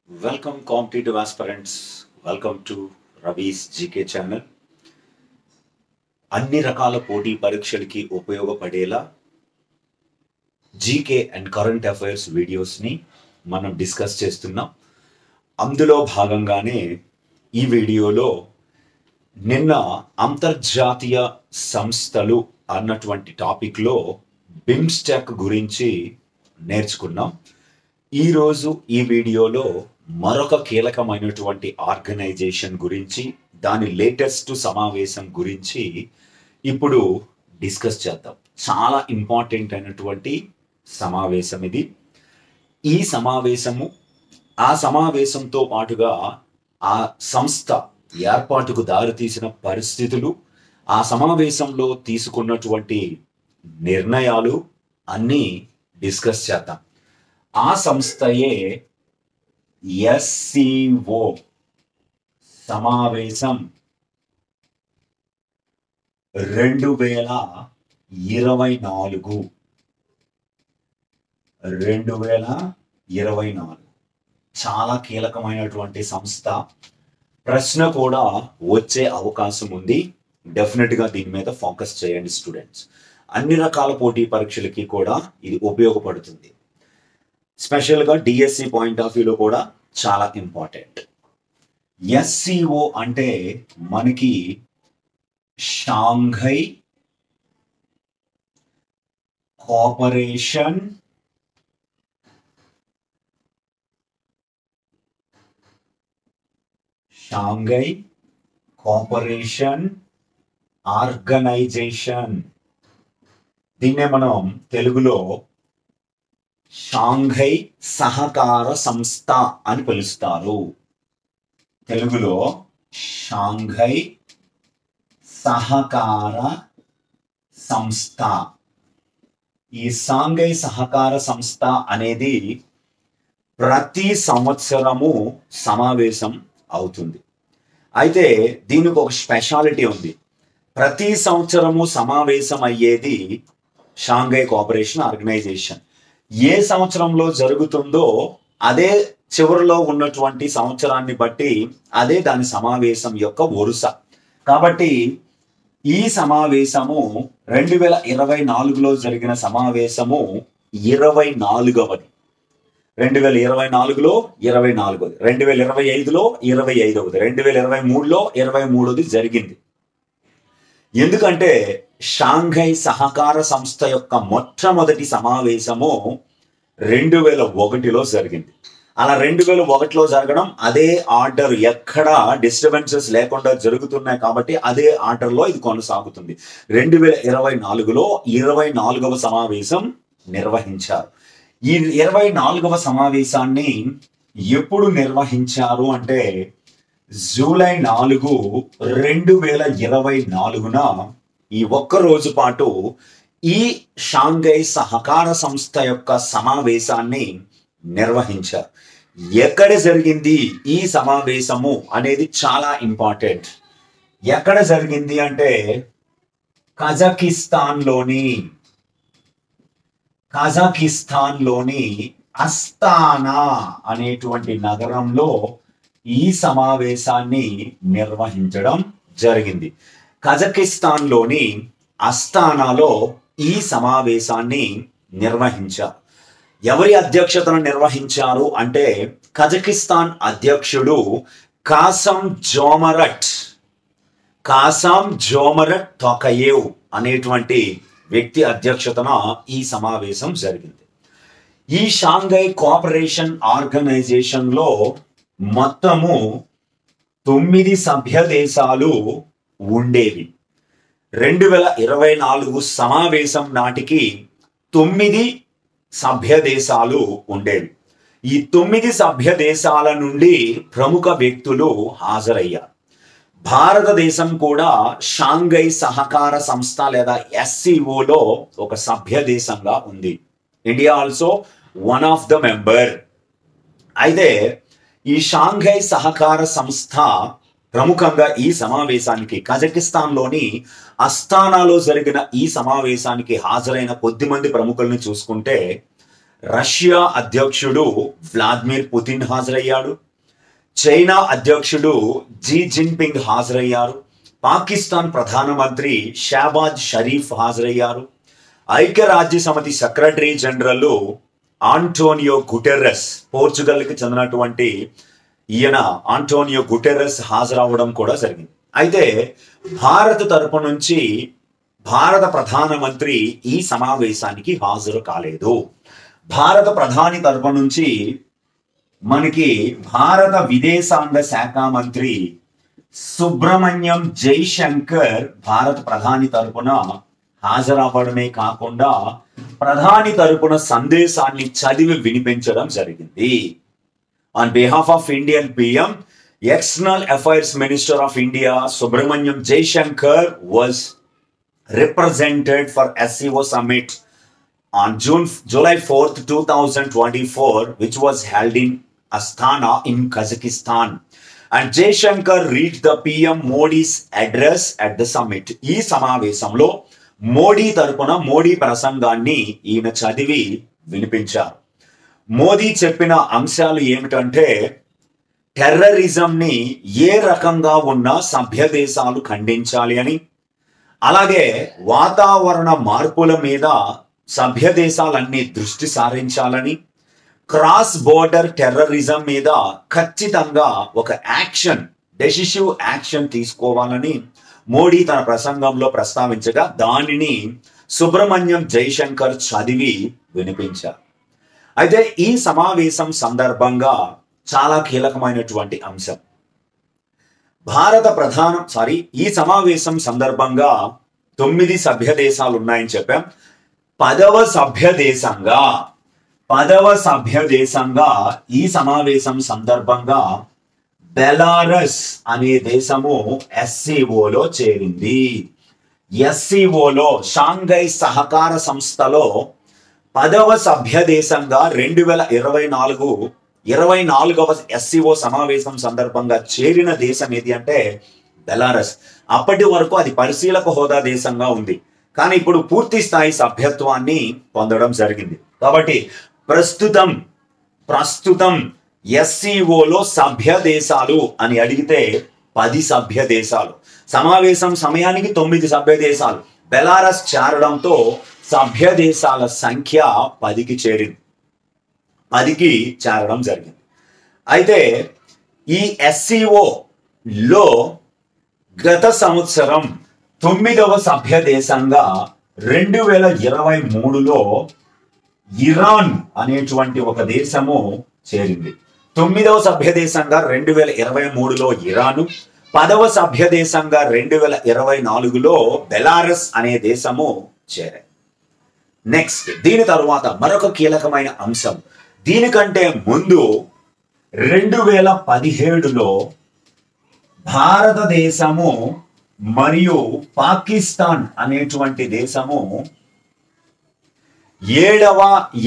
Welcome competitive aspirants. Welcome to Ravi's GK channel. అన్ని రకాల పోటీ పరీక్షలకి ఉపయోగపడేలా జీకే అండ్ కరెంట్ అఫైర్స్ వీడియోస్ని మనం డిస్కస్ చేస్తున్నాం. అందులో భాగంగానే ఈ వీడియోలో నిన్న అంతర్జాతీయ సంస్థలు అన్నటువంటి టాపిక్లో బిమ్స్టెక్ గురించి నేర్చుకున్నాం. ఈరోజు ఈ వీడియోలో మరొక కీలకమైనటువంటి ఆర్గనైజేషన్ గురించి, దాని లేటెస్ట్ సమావేశం గురించి ఇప్పుడు డిస్కస్ చేద్దాం. చాలా ఇంపార్టెంట్ అయినటువంటి సమావేశం ఇది. ఈ సమావేశము ఆ సమావేశంతో పాటుగా ఆ సంస్థ ఏర్పాటుకు దారితీసిన పరిస్థితులు, ఆ సమావేశంలో తీసుకున్నటువంటి నిర్ణయాలు అన్నీ డిస్కస్ చేద్దాం. ఆ సంస్థయే ఎస్సిఓ సమావేశం 2024 చాలా కీలకమైనటువంటి సంస్థ. ప్రశ్న కూడా వచ్చే అవకాశం ఉంది. డెఫినెట్గా దీని మీద ఫోకస్ చేయండి స్టూడెంట్స్. అన్ని రకాల పోటీ పరీక్షలకి కూడా ఇది ఉపయోగపడుతుంది. స్పెషల్గా డిఎస్సి పాయింట్ ఆఫ్ వ్యూలో కూడా చాలా ఇంపార్టెంట్. ఎస్సిఓ అంటే మనకి షాంఘై కోఆపరేషన్ ఆర్గనైజేషన్. దీన్నే మనం తెలుగులో షాంఘై సహకార సంస్థ అని పిలుస్తారు. తెలుగులో షాంఘై సహకార సంస్థ. ఈ షాంఘై సహకార సంస్థ అనేది ప్రతి సంవత్సరము సమావేశం అవుతుంది. అయితే దీనికి ఒక స్పెషాలిటీ ఉంది. ప్రతి సంవత్సరము సమావేశం అయ్యేది షాంఘై కోఆపరేషన్ ఆర్గనైజేషన్. ఏ సంవత్సరంలో జరుగుతుందో అదే చివరిలో ఉన్నటువంటి సంవత్సరాన్ని బట్టి అదే దాని సమావేశం యొక్క వరుస. కాబట్టి ఈ సమావేశము 2024లో జరిగిన సమావేశము 24వది. 2024లో 24వది, 2025లో 25వది, 2023లో 23వది జరిగింది. ఎందుకంటే షాంఘై సహకార సంస్థ యొక్క మొట్టమొదటి సమావేశము 2001లో జరిగింది. అలా 2001లో జరగడం, అదే ఆర్డర్, ఎక్కడ డిస్టర్బెన్సెస్ లేకుండా జరుగుతున్నాయి కాబట్టి అదే ఆర్డర్లో ఇది కొనసాగుతుంది. 2024లో 24వ సమావేశం నిర్వహించారు. ఈ 24వ సమావేశాన్ని ఎప్పుడు నిర్వహించారు అంటే జూలై 4, 2024న ఈ ఒక్క రోజు పాటు ఈ షాంఘై సహకార సంస్థ యొక్క సమావేశాన్ని నిర్వహించారు. ఎక్కడ జరిగింది ఈ సమావేశము అనేది చాలా ఇంపార్టెంట్. ఎక్కడ జరిగింది అంటే కజకిస్తాన్లోని అస్తానా అనేటువంటి నగరంలో ఈ సమావేశాన్ని నిర్వహించడం జరిగింది. కజకిస్తాన్లోని అస్తానాలో ఈ సమావేశాన్ని నిర్వహించారు. ఎవరి అధ్యక్షతన నిర్వహించారు అంటే కజకిస్తాన్ అధ్యక్షుడు కాసమ్ జోమరట్ తొకయేవ్ అనేటువంటి వ్యక్తి అధ్యక్షతన ఈ సమావేశం జరిగింది. ఈ షాంఘై కోఆపరేషన్ ఆర్గనైజేషన్లో మొత్తము 9 సభ్య దేశాలు ఉండేవి. 2024 సమావేశం నాటికి 9 సభ్య దేశాలు ఉండేవి. ఈ 9 సభ్య దేశాల నుండి ప్రముఖ వ్యక్తులు హాజరయ్యారు. భారతదేశం కూడా షాంఘై సహకార సంస్థ లేదా ఎస్సిఓలో ఒక సభ్య దేశంగా ఉంది. India also one of the member. అయితే ఈ షాంఘై సహకార సంస్థ ప్రముఖంగా ఈ సమావేశానికి, కజకిస్తాన్లోని అస్తానాలో జరిగిన ఈ సమావేశానికి హాజరైన కొద్దిమంది ప్రముఖుల్ని చూసుకుంటే రష్యా అధ్యక్షుడు వ్లాదిమిర్ పుతిన్ హాజరయ్యాడు. చైనా అధ్యక్షుడు జీ జిన్పింగ్ హాజరయ్యారు. పాకిస్తాన్ ప్రధానమంత్రి షహబాజ్ షరీఫ్ హాజరయ్యారు. ఐక్యరాజ్య సమితి సెక్రటరీ జనరల్ ఆంటోనియో గుటెర్రెస్, పోర్చుగల్కి చెందినటువంటి ఈయన ఆంటోనియో గుటెర్రెస్ హాజరవడం కూడా జరిగింది. అయితే భారత తరపు నుంచి భారత ప్రధానమంత్రి ఈ సమావేశానికి హాజరు కాలేదు. భారత ప్రధాని తరపు నుంచి మనకి భారత విదేశాంగ శాఖ మంత్రి సుబ్రహ్మణ్యం జైశంకర్ భారత ప్రధాని తరపున హాజరవ్వడమే కాకుండా ప్రధాని తరపున సందేశాన్ని చదివి వినిపించడం జరిగింది. On behalf of Indian PM, external affairs minister of India Subramaniam Jaishankar was represented for SCO summit on July 4th, 2024, which was held in Astana in Kazakhstan. And Jaishankar read the PM Modi's address at the summit. ఈ సమావేశంలో మోడీ తరపున మోడీ ప్రసంగాన్ని ఈయన చదివి వినిపించారు. మోదీ చెప్పిన అంశాలు ఏమిటంటే, టెర్రరిజంని ఏ రకంగా ఉన్న సభ్య దేశాలు ఖండించాలి అని, అలాగే వాతావరణ మార్పుల మీద సభ్య దేశాలన్నీ దృష్టి సారించాలని, క్రాస్ బోర్డర్ టెర్రరిజం మీద ఖచ్చితంగా ఒక డెసిసివ్ యాక్షన్ తీసుకోవాలని మోడీ తన ప్రసంగంలో ప్రస్తావించగా దానిని సుబ్రహ్మణ్యం జైశంకర్ చదివి వినిపించారు. అయితే ఈ సమావేశం సందర్భంగా చాలా కీలకమైనటువంటి అంశం, ఈ సమావేశం సందర్భంగా 9 సభ్య దేశాలు ఉన్నాయని చెప్పాం. 10వ సభ్య దేశంగా ఈ సమావేశం సందర్భంగా బెలారస్ అనే దేశము SCOలో చేరింది. SCOలో షాంఘై సహకార సంస్థలో 10వ సభ్య దేశంగా 2024వ SCO సమావేశం సందర్భంగా చేరిన దేశం ఏది అంటే బెలారస్. అప్పటి వరకు అది పరిశీలక హోదా దేశంగా ఉంది, కానీ ఇప్పుడు పూర్తి స్థాయి సభ్యత్వాన్ని పొందడం జరిగింది. కాబట్టి ప్రస్తుతం SCOలో సభ్య దేశాలు అని అడిగితే 10 సభ్య దేశాలు. సమావేశం సమయానికి 9 సభ్య దేశాలు. బెలారస్ చేరడంతో సభ్య దేశాల సంఖ్య 10కి చేరడం జరిగింది. అయితే ఈ SCOలో గత సంవత్సరం 9వ సభ్య దేశంగా 2023లో ఇరాన్ అనేటువంటి ఒక దేశము చేరింది. 9వ సభ్య దేశంగా 2023లో ఇరాను, 10వ సభ్య దేశంగా 2024లో బెలారస్ అనే దేశము చేరాయి. నెక్స్ట్, దీని తరువాత మరొక కీలకమైన అంశం, దీనికంటే ముందు 2017లో భారతదేశము మరియు పాకిస్తాన్ అనేటువంటి దేశము 7వ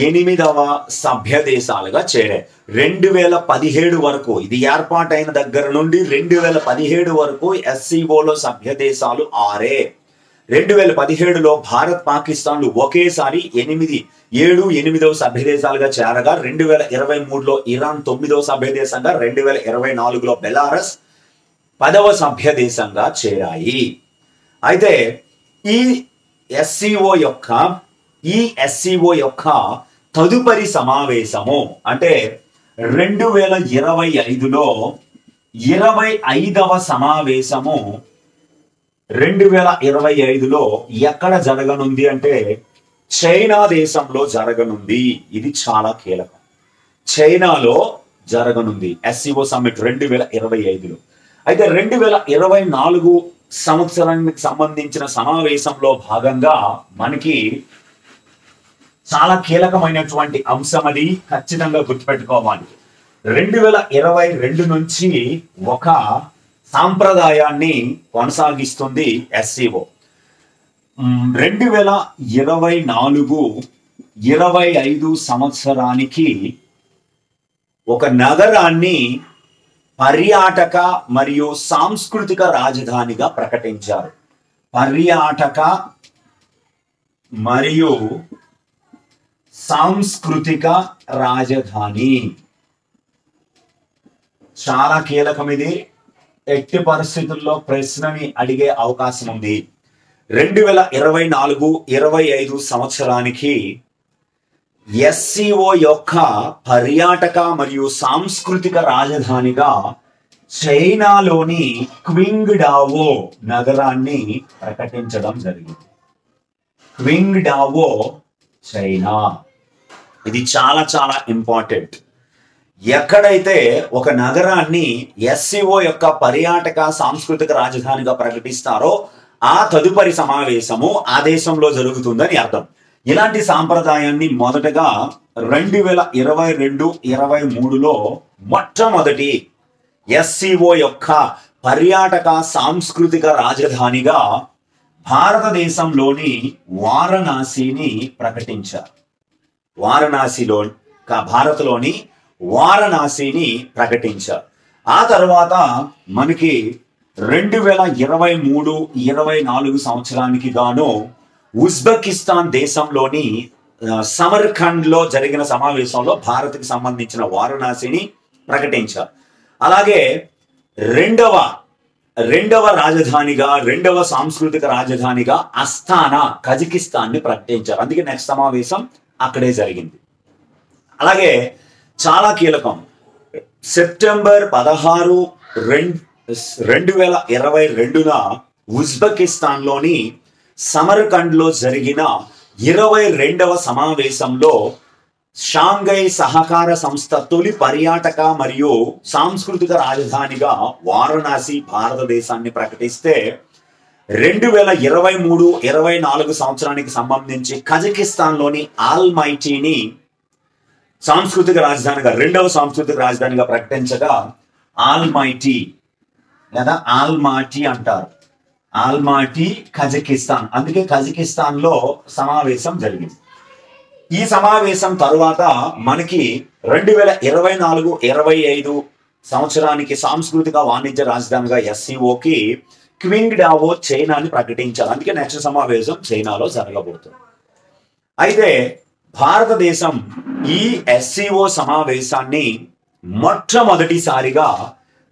8వ సభ్య దేశాలుగా చేరాయి. 2017 వరకు, ఇది ఏర్పాటైన దగ్గర నుండి 2017 వరకు SCOలో సభ్య దేశాలు 6. 2017లో భారత్ పాకిస్తాన్లు ఒకేసారి 7వ సభ్య దేశాలుగా చేరగా 2023లో ఇరాన్ 9వ సభ్య దేశంగా, 2024లో బెలారస్ 10వ సభ్య దేశంగా చేరాయి. అయితే ఈ SCO యొక్క తదుపరి సమావేశము అంటే 2025లో 25వ సమావేశము 2025లో ఎక్కడ జరగనుంది అంటే చైనా దేశంలో జరగనుంది. ఇది చాలా కీలకం. చైనాలో జరగనుంది SCO సమ్మిట్ 2025లో. అయితే 2024 సంవత్సరానికి సంబంధించిన సమావేశంలో భాగంగా మనకి చాలా కీలకమైనటువంటి అంశం, అది ఖచ్చితంగా గుర్తుపెట్టుకోవాలి. 2022 నుంచి ఒక సాంప్రదాయాన్ని కొనసాగిస్తుంది SCO. 2024-25 సంవత్సరానికి ఒక నగరాన్ని పర్యాటక మరియు సాంస్కృతిక రాజధానిగా ప్రకటించారు. పర్యాటక మరియు సాంస్కృతిక రాజధాని. చాలా కీలకం ఇది. ఎట్టి పరిస్థితుల్లో ప్రశ్నని అడిగే అవకాశం ఉంది. 2024-25 సంవత్సరానికి ఎస్సిఓ యొక్క పర్యాటక మరియు సాంస్కృతిక రాజధానిగా చైనాలోని క్వింగ్డావో నగరాన్ని ప్రకటించడం జరిగింది. Qingdao, China. ఇది చాలా చాలా ఇంపార్టెంట్. ఎక్కడైతే ఒక నగరాన్ని ఎస్సిఓ యొక్క పర్యాటక సాంస్కృతిక రాజధానిగా ప్రకటిస్తారో ఆ తదుపరి సమావేశము ఆ దేశంలో జరుగుతుందని అర్థం. ఇలాంటి సాంప్రదాయాన్ని మొదటగా 2022-23లో మొట్టమొదటి ఎస్సిఓ యొక్క పర్యాటక సాంస్కృతిక రాజధానిగా భారతదేశంలోని వారణాసిని ప్రకటించారు. భారత్లోని వారణాసిని ప్రకటించారు. ఆ తర్వాత మనకి 2023-24 సంవత్సరానికి గాను ఉజ్బెకిస్తాన్ దేశంలోని సమర్ఖండ్ లో జరిగిన సమావేశంలో భారత్కి సంబంధించిన వారణాసిని ప్రకటించారు. అలాగే రెండవ రాజధానిగా, రెండవ సాంస్కృతిక రాజధానిగా అస్తానా, కజకిస్తాన్ ని ప్రకటించారు. అందుకే నెక్స్ట్ సమావేశం అక్కడే జరిగింది. అలాగే చాలా కీలకం, సెప్టెంబర్ 16, 2022న ఉజ్బెకిస్తాన్ లోని సమర్కండ్ లో జరిగిన 22వ సమావేశంలో షాంఘై సహకార సంస్థ తొలి పర్యాటక మరియు సాంస్కృతిక రాజధానిగా వారణాసి భారతదేశాన్ని ప్రకటిస్తే 2023-24 సంవత్సరానికి సంబంధించి కజకిస్తాన్ లోని ఆల్మైటీని సాంస్కృతిక రాజధానిగా, రెండవ సాంస్కృతిక రాజధానిగా ప్రకటించగా ఆల్మైటీ లేదా ఆల్మాటీ అంటారు. ఆల్మాటీ కజకిస్తాన్. అందుకే కజకిస్తాన్ లో సమావేశం జరిగింది. ఈ సమావేశం తరువాత మనకి 2024-25 సంవత్సరానికి సాంస్కృతిక వాణిజ్య రాజధానిగా ఎస్సిఓకి క్వింగ్డావో చైనాని ప్రకటించారు. అందుకే నెక్స్ట్ సమావేశం చైనాలో జరగబోతుంది. అయితే భారతదేశం ఈ ఎస్సిఓ సమావేశాన్ని మొట్టమొదటిసారిగా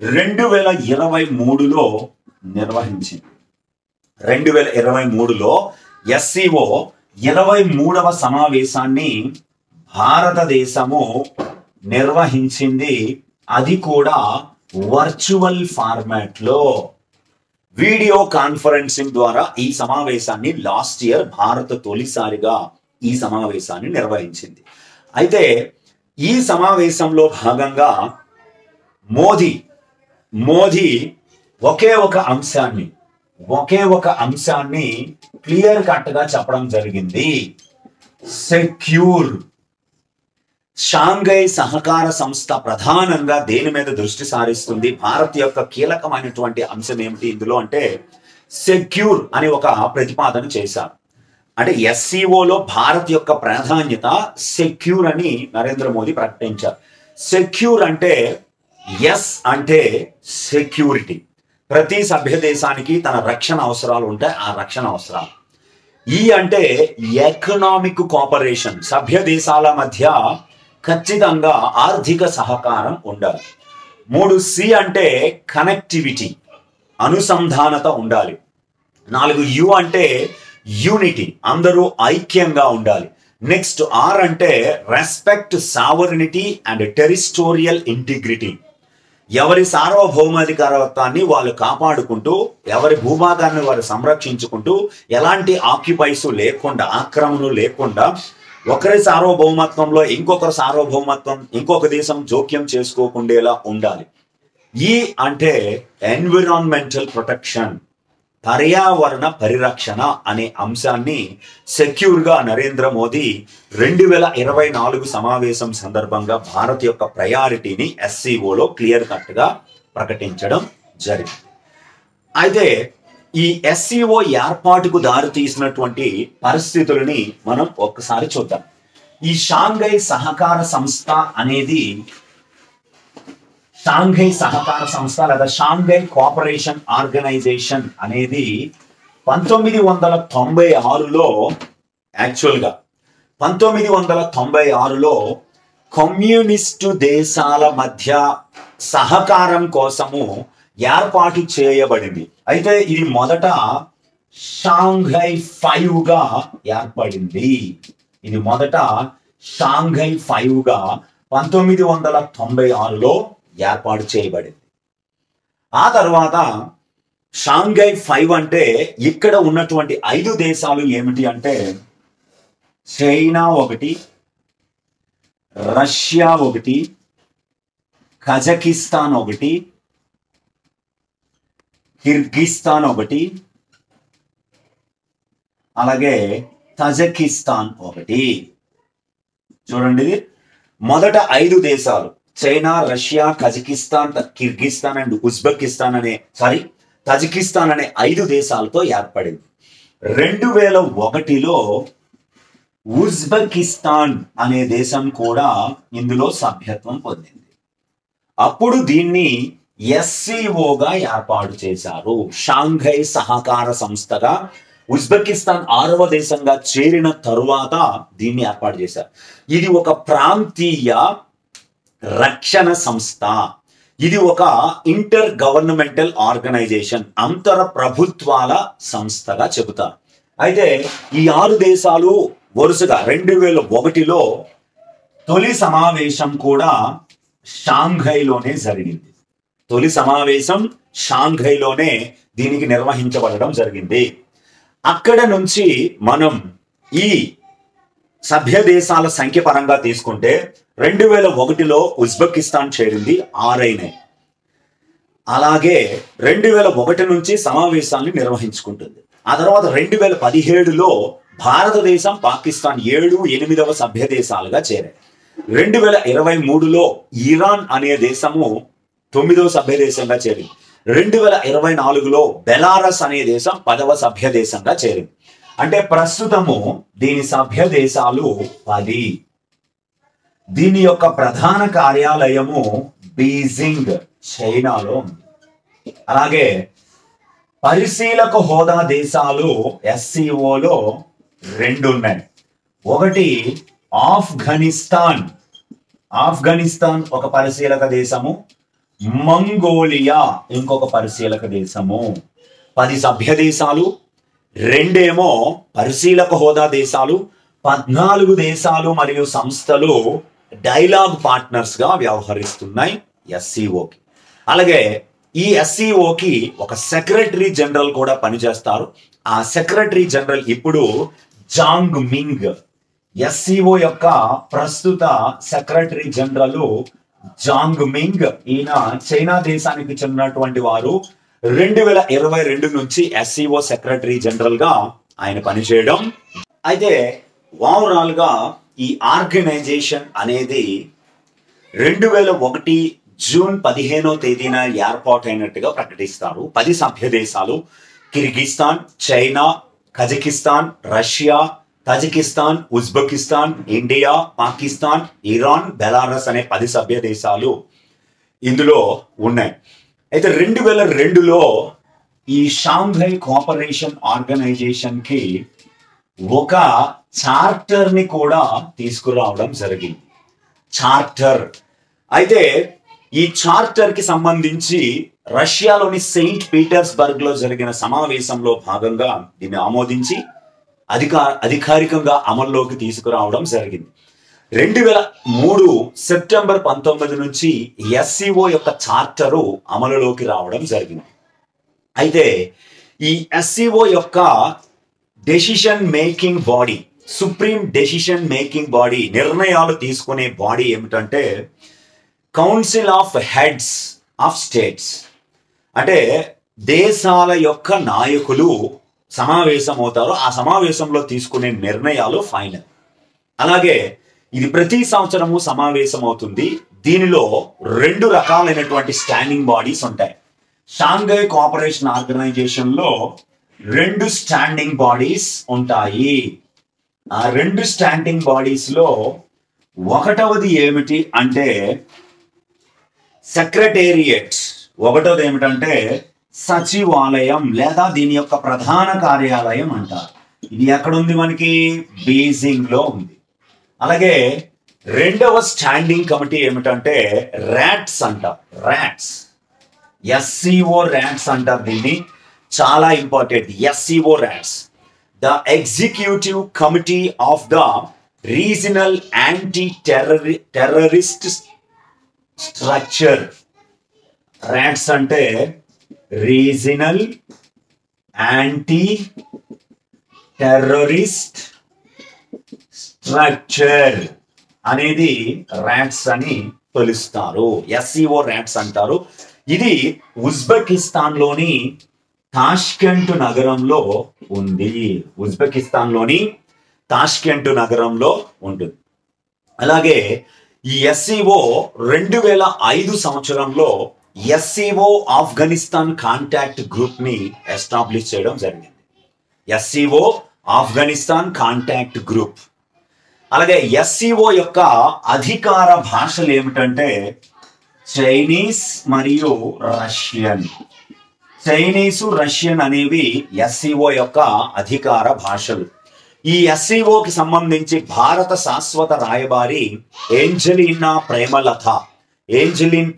2023లో నిర్వహించింది. 2023లో ఎస్సిఓ 23వ సమావేశాన్ని భారతదేశము నిర్వహించింది. అది కూడా వర్చువల్ ఫార్మాట్ లో, వీడియో కాన్ఫరెన్సింగ్ ద్వారా ఈ సమావేశాన్ని లాస్ట్ ఇయర్ భారత్ తొలిసారిగా ఈ సమావేశాన్ని నిర్వహించింది. అయితే ఈ సమావేశంలో భాగంగా మోదీ ఒకే ఒక అంశాన్ని క్లియర్ కట్ గా చెప్పడం జరిగింది. సెక్యూర్. షాంఘై సహకార సంస్థ ప్రధానంగా దేని మీద దృష్టి సారిస్తుంది? భారత్ యొక్క కీలకమైనటువంటి అంశం ఏమిటి ఇందులో అంటే సెక్యూర్ అని ఒక ప్రతిపాదన చేశారు. అంటే ఎస్సిఓలో భారత్ యొక్క ప్రాధాన్యత సెక్యూర్ అని నరేంద్ర మోదీ ప్రకటించారు. సెక్యూర్ అంటే ఎస్ అంటే సెక్యూరిటీ. ప్రతి సభ్య దేశానికి తన రక్షణ అవసరాలు ఉంటాయి. ఆ రక్షణ అవసరాలు. ఈ అంటే ఎకనామిక్ కోఆపరేషన్. సభ్య దేశాల మధ్య ఖచ్చితంగా ఆర్థిక సహకారం ఉండాలి. 3 అంటే కనెక్టివిటీ, అనుసంధానత ఉండాలి. 4 యు అంటే యూనిటీ, అందరూ ఐక్యంగా ఉండాలి. నెక్స్ట్ R అంటే రెస్పెక్ట్ సావరినిటీ అండ్ టెరిస్టోరియల్ ఇంటిగ్రిటీ. ఎవరి సార్వభౌమాధికారత్వాన్ని వాళ్ళు కాపాడుకుంటూ, ఎవరి భూభాగాన్ని వారు సంరక్షించుకుంటూ, ఎలాంటి ఆక్యుపైస్ లేకుండా, ఆక్రమణలు లేకుండా, ఒకరి సార్వభౌమత్వంలో ఇంకొకరి సార్వభౌమత్వం, ఇంకొక దేశం జోక్యం చేసుకోకుండేలా ఉండాలి. ఈ అంటే ఎన్విరాన్మెంటల్ ప్రొటెక్షన్, పర్యావరణ పరిరక్షణ అనే అంశాన్ని సెక్యూర్ గా నరేంద్ర మోదీ 2024 సమావేశం సందర్భంగా భారత్ యొక్క ప్రయారిటీని ఎస్సిఓలో క్లియర్ కట్ గా ప్రకటించడం జరిగింది. అయితే ఈ ఎస్సిఓ ఏర్పాటుకు దారి తీసినటువంటి పరిస్థితులని మనం ఒక్కసారి చూద్దాం. ఈ షాంఘై సహకార సంస్థ అనేది, షాంఘై సహకార సంస్థ లేదా షాంఘై కోఆపరేషన్ ఆర్గనైజేషన్ అనేది 1996లో యాక్చువల్ గా 1996లో కమ్యూనిస్టు దేశాల మధ్య సహకారం కోసము ఏర్పాటు చేయబడింది. అయితే ఇది మొదట షాంఘై 5గా ఏర్పడింది. ఇది మొదట షాంఘై 5గా 1996లో ఏర్పాటు చేయబడింది. ఆ తర్వాత షాంఘై 5 అంటే ఇక్కడ ఉన్నటువంటి 5 దేశాలు ఏమిటి అంటే చైనా ఒకటి, రష్యా ఒకటి, కజకిస్తాన్ ఒకటి, కిర్గిస్తాన్ ఒకటి, అలాగే తజకిస్తాన్ ఒకటి. చూడండి, మొదట 5 దేశాలు China, Russia, Kazakhstan, Kyrgyzstan and Tajikistan అనే 5 దేశాలతో ఏర్పడింది. 2001లో ఉజ్బెకిస్తాన్ అనే దేశం కూడా ఇందులో సభ్యత్వం పొందింది. అప్పుడు దీన్ని ఎస్సీఓగా ఏర్పాటు చేశారు. షాంఘై సహకార సంస్థగా ఉజ్బెకిస్తాన్ 6వ దేశంగా చేరిన తరువాత దీన్ని ఏర్పాటు చేశారు. ఇది ఒక ప్రాంతీయ రక్షణ సంస్థ. ఇది ఒక ఇంటర్ గవర్నమెంటల్ ఆర్గనైజేషన్, అంతర ప్రభుత్వాల సంస్థగా చెబుతారు. అయితే ఈ 6 దేశాలు వరుసగా 2001లో తొలి సమావేశం కూడా షాంఘైలోనే జరిగింది. తొలి సమావేశం షాంఘైలోనే దీనికి నిర్వహించబడడం జరిగింది. అక్కడ నుంచి మనం ఈ సభ్య దేశాల సంఖ్య పరంగా తీసుకుంటే 2001లో ఉజ్బెకిస్తాన్ చేరింది, 6 అయినాయి. అలాగే 2001 నుంచి సమావేశాన్ని నిర్వహించుకుంటుంది. ఆ తర్వాత 2017లో భారతదేశం, పాకిస్తాన్ 7, 8వ సభ్య దేశాలుగా చేరాయి. 2023లో ఇరాన్ అనే దేశము 9వ సభ్య దేశంగా చేరింది. 2024లో బెలారస్ అనే దేశం 10వ సభ్య దేశంగా చేరింది. అంటే ప్రస్తుతము దీని సభ్య దేశాలు 10. దీని యొక్క ప్రధాన కార్యాలయము బీజింగ్, చైనాలో ఉంది. అలాగే పరిశీలక హోదా దేశాలు ఎస్సీఓలో 2 ఉన్నాయి. ఒకటి ఆఫ్ఘనిస్తాన్ ఒక పరిశీలక దేశము, మంగోలియా ఇంకొక పరిశీలక దేశము. 10 సభ్య దేశాలు, 2 ఏమో పరిశీలక హోదా దేశాలు. 14 దేశాలు మరియు సంస్థలు డైలాగ్ పార్ట్నర్స్ గా వ్యవహరిస్తున్నాయి ఎస్సీఓకి. అలాగే ఈ ఎస్సీఓకి ఒక సెక్రటరీ జనరల్ కూడా పనిచేస్తారు. ఆ సెక్రటరీ జనరల్ ఇప్పుడు జాంగ్ మింగ్. ఎస్సీఓ యొక్క ప్రస్తుత సెక్రటరీ జనరల్ జాంగ్ మింగ్. ఈయన చైనా దేశానికి చెందినటువంటి వారు. 2022 నుంచి ఎస్సీఓ సెక్రటరీ జనరల్ గా ఆయన పనిచేయడం. అయితే ఓవరాల్ గా ఈ ఆర్గనైజేషన్ అనేది 2001 జూన్ 15వ తేదీన ఏర్పాటైనట్టుగా ప్రకటిస్తారు. 10 సభ్య దేశాలు Kyrgyzstan, China, Kazakhstan, Russia, Tajikistan, Uzbekistan, India, Pakistan, Iran, Belarus అనే 10 సభ్య దేశాలు ఇందులో ఉన్నాయి. అయితే 2002లో ఈ షాంఘై కోఆపరేషన్ ఆర్గనైజేషన్ కి ఒక చార్టర్ ని కూడా తీసుకురావడం జరిగింది. చార్టర్. అయితే ఈ చార్టర్ కి సంబంధించి రష్యాలోని సెయింట్ పీటర్స్బర్గ్ లో జరిగిన సమావేశంలో భాగంగా దీన్ని ఆమోదించి అధికారికంగా అమల్లోకి తీసుకురావడం జరిగింది. 2003 సెప్టెంబర్ 19 నుంచి ఎస్సీఓ యొక్క చార్టరు అమలులోకి రావడం జరిగింది. అయితే ఈ ఎస్సీఓ యొక్క decision making body, supreme decision making body, నిర్ణయాలు తీసుకునే బాడీ ఏమిటంటే council of heads of states. అంటే దేశాల యొక్క నాయకులు సమావేశం అవుతారు. ఆ సమావేశంలో తీసుకునే నిర్ణయాలు ఫైనల్. అలాగే ఇది ప్రతి సంవత్సరము సమావేశం అవుతుంది. దీనిలో 2 రకాలైనటువంటి స్టాండింగ్ బాడీస్ ఉంటాయి. షాంఘై కోఆపరేషన్ ఆర్గనైజేషన్ లో 2 స్టాండింగ్ బాడీస్ ఉంటాయి. ఆ 2 స్టాండింగ్ బాడీస్ లో ఒకటవది ఏమిటి అంటే సెక్రటేరియట్. ఒకటోది ఏమిటంటే సచివాలయం లేదా దీని యొక్క ప్రధాన కార్యాలయం అంటారు. ఇది ఎక్కడుంది? మనకి బీజింగ్ లో ఉంది. అలాగే రెండవ స్టాండింగ్ కమిటీ ఏమిటంటే ర్యాట్స్ అంటారు. ర్యాట్స్, ఎస్సీఓ ర్యాట్స్ అంటారు దీన్ని. చాలా important. SCO rats, the executive committee of the regional anti terrorist structure. Rats అంటే రీజనల్ యాంటీ టెర్రరిస్ట్ స్ట్రక్చర్ అనేది ర్యాట్స్ అని పిలుస్తారు. ఎస్సీఓ ర్యాట్స్ అంటారు. ఇది ఉజ్బెకిస్తాన్ లోని తాష్కెంట్ నగరంలో ఉంది. ఉజ్బెకిస్తాన్ లోని తాష్కెంట్ నగరంలో ఉంటుంది. అలాగే ఈ ఎస్సీఓ 2005 సంవత్సరంలో ఎస్సీఓ ఆఫ్ఘనిస్తాన్ కాంటాక్ట్ గ్రూప్ ని ఎస్టాబ్లిష్ చేయడం జరిగింది. SCO Afghanistan contact group. అలాగే ఎస్సీఓ యొక్క అధికార భాషలు ఏమిటంటే చైనీస్ మరియు రష్యన్. చైనీసు, రష్యన్ అనేవి ఎస్సీఓ యొక్క అధికార భాషలు. ఈ ఎస్సీఓకి సంబంధించి భారత శాశ్వత రాయబారి ఏంజెలిన్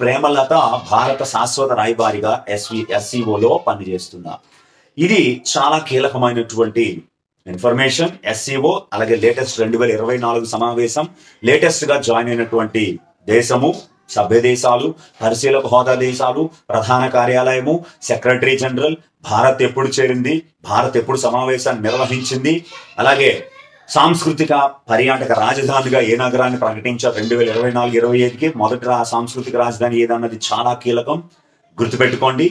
ప్రేమలత భారత శాశ్వత రాయబారిగా ఎస్సీఓలో పనిచేస్తున్నారు. ఇది చాలా కీలకమైనటువంటి ఇన్ఫర్మేషన్. ఎస్సీఓ అలాగే లేటెస్ట్ 2024 సమావేశం, లేటెస్ట్ గా జాయిన్ అయినటువంటి దేశము, సభ్య దేశాలు, పరిశీలక హోదా దేశాలు, ప్రధాన కార్యాలయము, సెక్రటరీ జనరల్, భారత్ ఎప్పుడు చేరింది, భారత్ ఎప్పుడు సమావేశాన్ని నిర్వహించింది, అలాగే సాంస్కృతిక పర్యాటక రాజధానిగా ఏ నగరాన్ని ప్రకటించారు 2024-25కి. మొదటి సాంస్కృతిక రాజధాని ఏదన్నది చాలా కీలకం, గుర్తుపెట్టుకోండి.